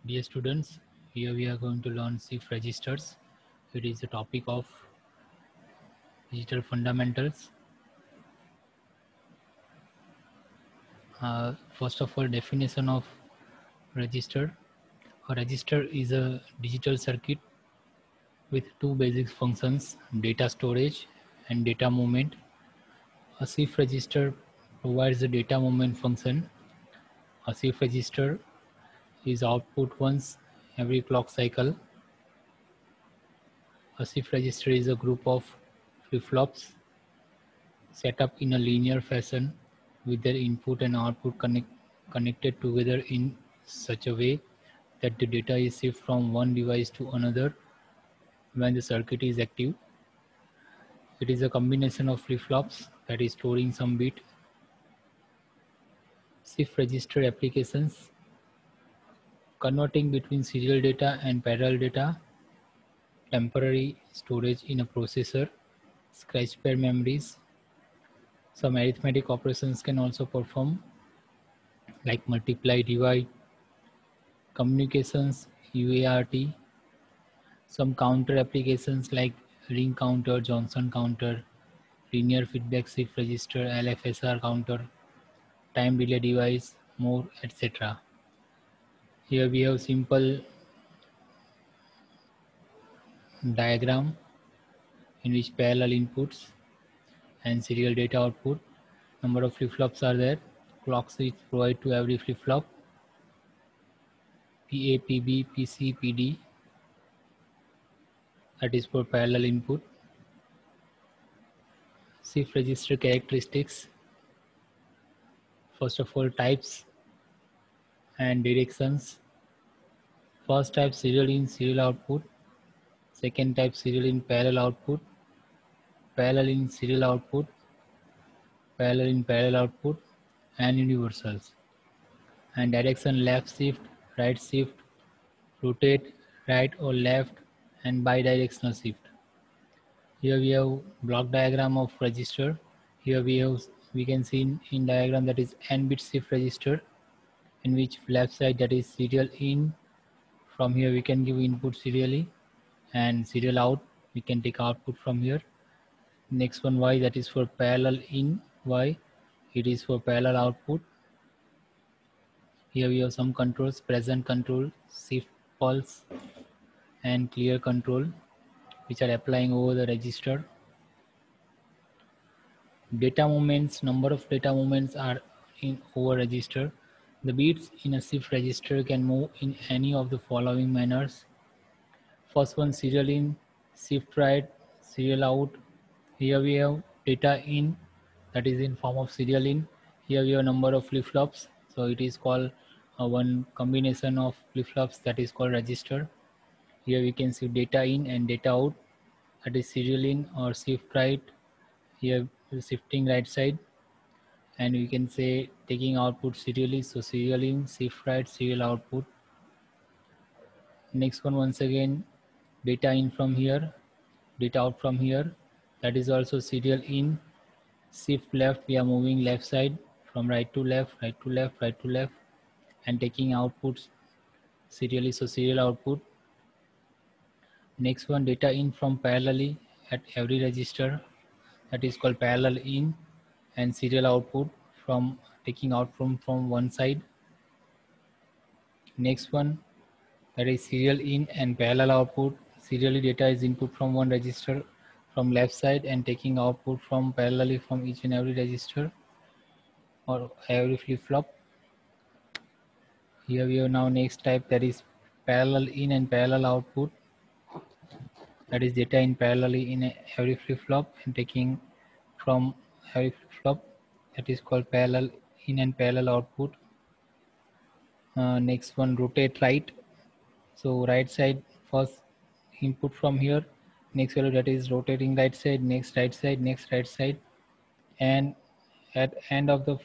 Dear students, here we are going to learn SIF registers. It is a topic of digital fundamentals. First of all, definition of register. A register is a digital circuit with two basic functions, data storage and data movement. A SIF register provides the data movement function. A SIF register is output once every clock cycle. A SIF register is a group of flip-flops set up in a linear fashion with their input and output connected together in such a way that the data is shifted from one device to another when the circuit is active. It is a combination of flip-flops that is storing some bit. SIF register applications converting between serial data and parallel data, temporary storage in a processor, scratch pair memories. Some arithmetic operations can also perform like multiply, divide, communications, UART, some counter applications like ring counter, Johnson counter, linear feedback shift register, LFSR counter, time delay device, more, etc. Here we have simple diagram in which parallel inputs and serial data output. Number of flip-flops are there. Clock switch provide to every flip-flop. PA, PB, PC, PD, that is for parallel input. SIF register characteristics. First of all, types and directions. First type serial in, serial output. Second type serial in, parallel output. Parallel in, serial output. Parallel in, parallel output, and universals. And direction left shift, right shift, rotate, right or left, and bidirectional shift. Here we have block diagram of register. Here we can see in diagram that is n-bit shift register, in which left side that is serial in. From here we can give input serially, and serial out we can take output from here. Next one Y, that is for parallel in Y, it is for parallel output. Here we have some controls: present control, shift pulse, and clear control, which are applying over the register. Data movements, number of data movements are in over register. The bits in a shift register can move in any of the following manners. First one, serial in, shift right, serial out. Here we have data in, that is in form of serial in. Here we have number of flip-flops, so it is called one combination of flip-flops, that is called register. Here we can see data in and data out, that is serial in or shift right. Here shifting right side, and we can say taking output serially, so serial in, shift right, serial output. Next one, once again, data in from here, data out from here, that is also serial in. Shift left, we are moving left side from right to left, right to left, right to left, and taking outputs serially, so serial output. Next one, data in from parallelly at every register, that is called parallel in, and serial output from taking out from one side. Next one, that is serial in and parallel output. Serially data is input from one register from left side and taking output from parallelly from each and every register or every flip-flop. Here we have now next type, that is parallel in and parallel output. That is data in parallelly in every flip-flop and taking from every flip-flop. That is called parallel in and parallel output. Next one, rotate right. So right side first input from here, next value that is rotating right side, next right side, next right side, and at end of the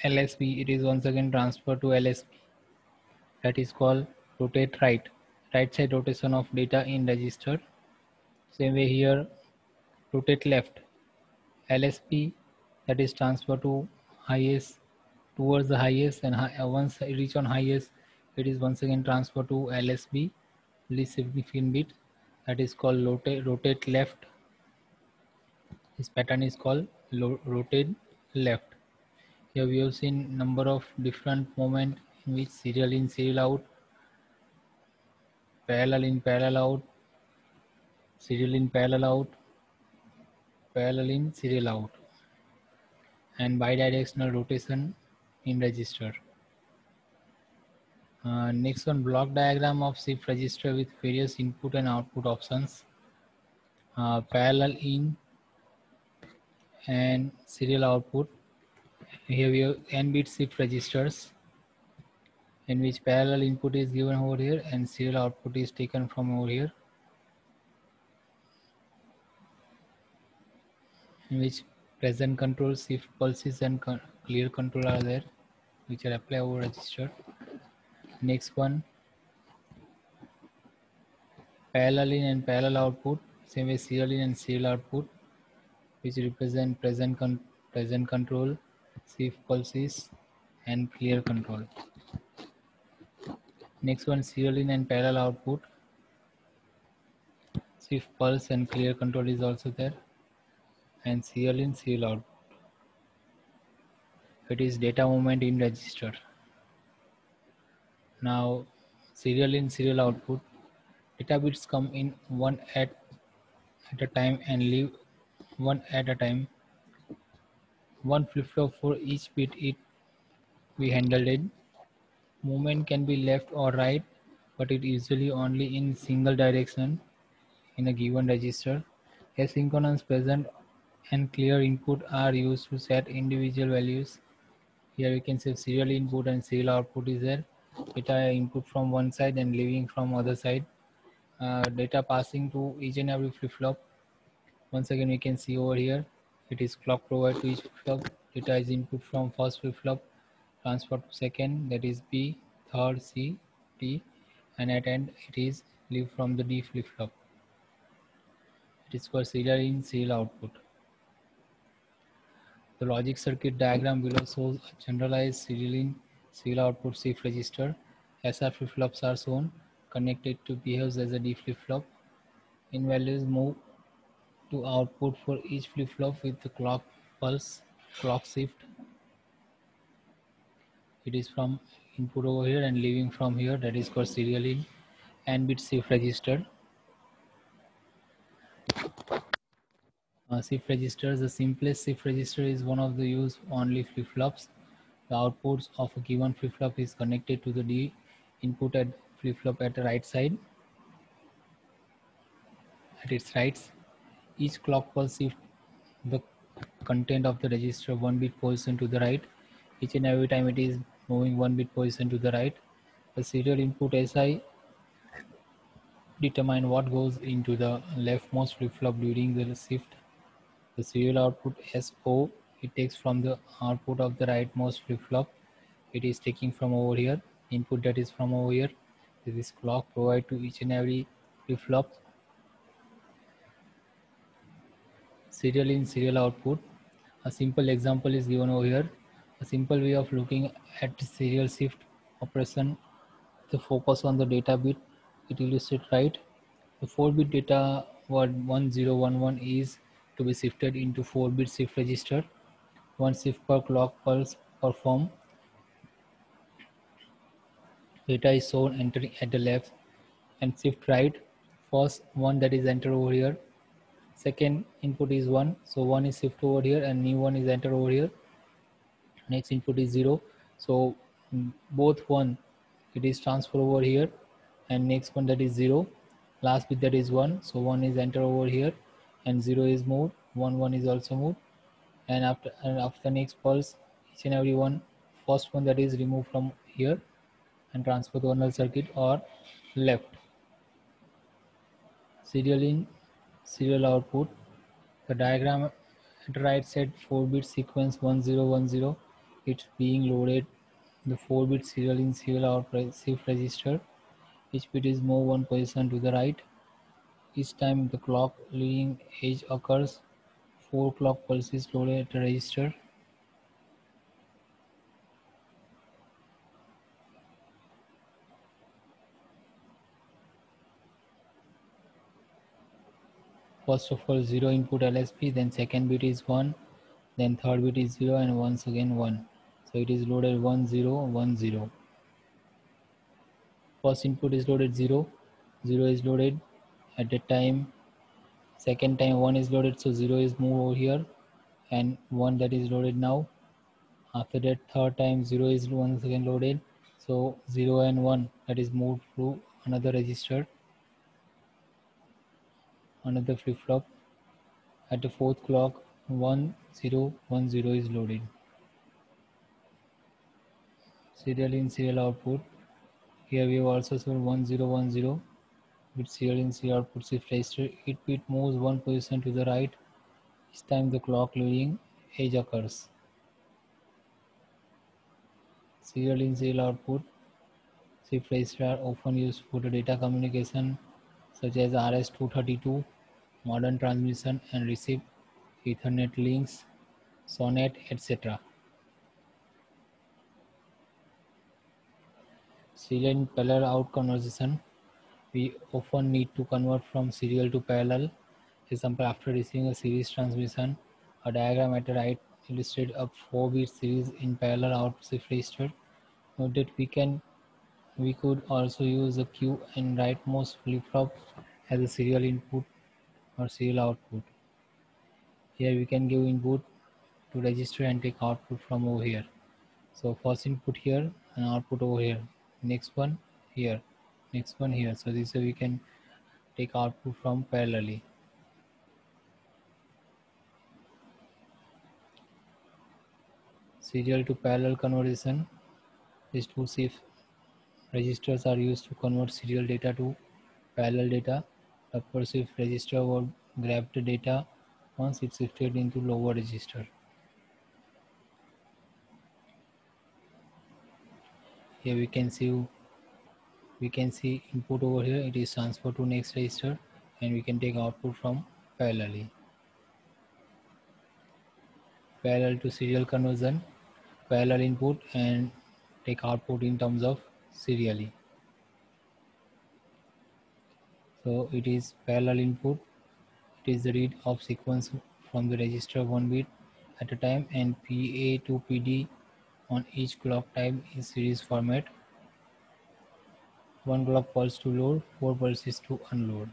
LSB it is once again transferred to LSB, that is called rotate right. Right side rotation of data in register. Same way here, rotate left, LSB, that is transferred to highest, towards the highest, and once it reach on highest It is once again transferred to LSB, least significant bit, that is called rotate left. This pattern is called rotate left. Here we have seen number of different moments in which serial in, serial out, parallel in, parallel out, serial in, parallel out, parallel in, serial out, and bidirectional rotation in register. Next one, block diagram of shift register with various input and output options. Parallel in and serial output. Here we have n-bit shift registers in which parallel input is given over here and serial output is taken from over here, in which present control, shift pulses and clear control are there, which are applied over register. Next one, parallel in and parallel output, same way serial in and serial output, which represent present control, shift pulses and clear control. Next one, serial in and parallel output, shift pulse and clear control is also there, and serial in, serial out. It is data movement in register. Now serial in, serial output, data bits come in one at a time and leave one at a time. One flip-flop for each bit it we handled it. Movement can be left or right, but it usually only in single direction in a given register. Asynchronous present and clear input are used to set individual values. Here we can say serial input and serial output is there. Data input from one side and leaving from other side. Data passing to each and every flip-flop. Once again we can see over here, it is clock provided to each flip-flop. Data is input from first flip-flop, transferred to second, that is B, third C, D, and at end it is leave from the D flip-flop. It is for serial in, serial output. The logic circuit diagram below shows a generalized serial in, serial output shift register. SR flip-flops are shown, connected to behaves as a D flip-flop. In values move to output for each flip-flop with the clock pulse, clock shift. It is from input over here and leaving from here, that is called serial in and bit shift register. Shift registers, the simplest shift register is one of the use only flip-flops. The outputs of a given flip-flop is connected to the D input at flip-flop at the right side, at its rights. Each clock pulse shifts the content of the register one bit position to the right. Each and every time it is moving one bit position to the right. The serial input SI determine what goes into the leftmost flip-flop during the shift. The serial output SO, it takes from the output of the rightmost flip-flop. It is taking from over here, input that is from over here. This clock provide to each and every flip-flop. Serial in, serial output. A simple example is given over here. A simple way of looking at the serial shift operation. The focus on the data bit, it illustrates right. The 4-bit data word 1011 is to be shifted into 4-bit shift register. One shift per clock pulse performed. Data is shown entering at the left and shift right. First one that is enter over here. Second input is 1, so 1 is shift over here and new one is enter over here. Next input is 0, so both 1 it is transfer over here, and next one that is 0, last bit that is 1, so 1 is enter over here and 0 is moved, 1 is also moved, and after next pulse each and every one, first one that is removed from here and transfer to another circuit or left. Serial in, serial output. The diagram at right side 4-bit sequence 1010, it's being loaded the 4-bit serial in, serial out shift register. Each bit is moved one position to the right. Each time the clock leading edge occurs, 4 clock pulses loaded at the register. First of all 0 input LSB, then second bit is 1, then third bit is 0, and once again 1. So it is loaded 1 0 1 0. First input is loaded 0, 0 is loaded at that time. Second time 1 is loaded, so 0 is moved over here, and 1 that is loaded now. After that third time 0 is once again loaded, so 0 and 1 that is moved to another register, another flip-flop. At the fourth clock 1 0 1 0 is loaded. Serial in serial output. Here we have also shown 1 0 1 0 with serial in serial output shift register. Each bit moves one position to the right each time the clock leading edge occurs. Serial in serial output shift register are often used for the data communication such as RS-232, modern transmission and receive, Ethernet links, SONET, etc. Serial in parallel out conversion. We often need to convert from serial to parallel. Example, after receiving a series transmission, a diagram at the right illustrates a 4-bit series in parallel out shift register. Note that we could also use the Q and rightmost flip-flop as a serial input or serial output. Here we can give input to register and take output from over here. So first input here and output over here. Next one here. Next one here. So this way we can take output from parallelly. Serial to parallel conversion. These two shift registers are used to convert serial data to parallel data. The upper shift register will grab the data once it's shifted into lower register. Here we can see input over here. It is transferred to next register, and we can take output from parallelly. Parallel to serial conversion, parallel input and take output in terms of serially. So it is parallel input. It is the read of sequence from the register 1 bit at a time, and PA to PD on each clock type in series format. 1 clock pulse to load, 4 pulses to unload.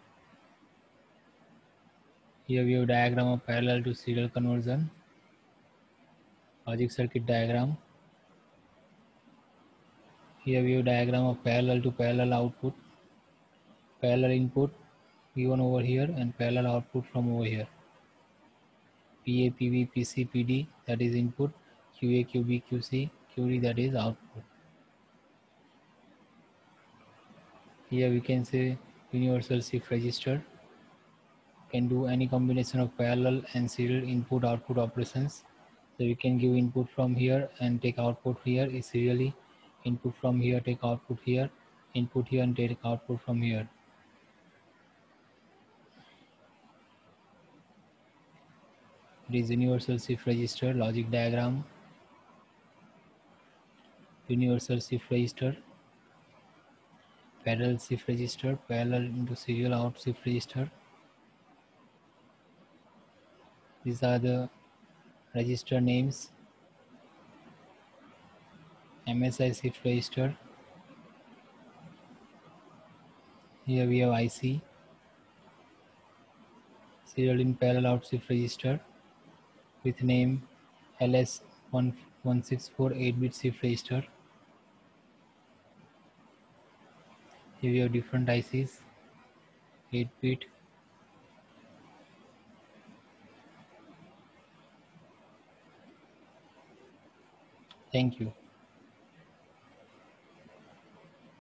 Here we have diagram of parallel to serial conversion. Logic circuit diagram. Here we have diagram of parallel to parallel output. Parallel input given over here and parallel output from over here. PA, PB, PC, PD that is input, QA, QB, QC, QD that is output. Here we can say universal shift register can do any combination of parallel and serial input output operations. So we can give input from here and take output here is serially, input from here take output here, input here and take output from here. It is universal shift register logic diagram. Universal shift register, parallel shift register, parallel into serial out shift register. These are the register names. MSI shift register. Here we have IC. Serial in parallel out shift register with name LS1164 8-bit shift register. Here we have different ICs, 8-bit. Thank you.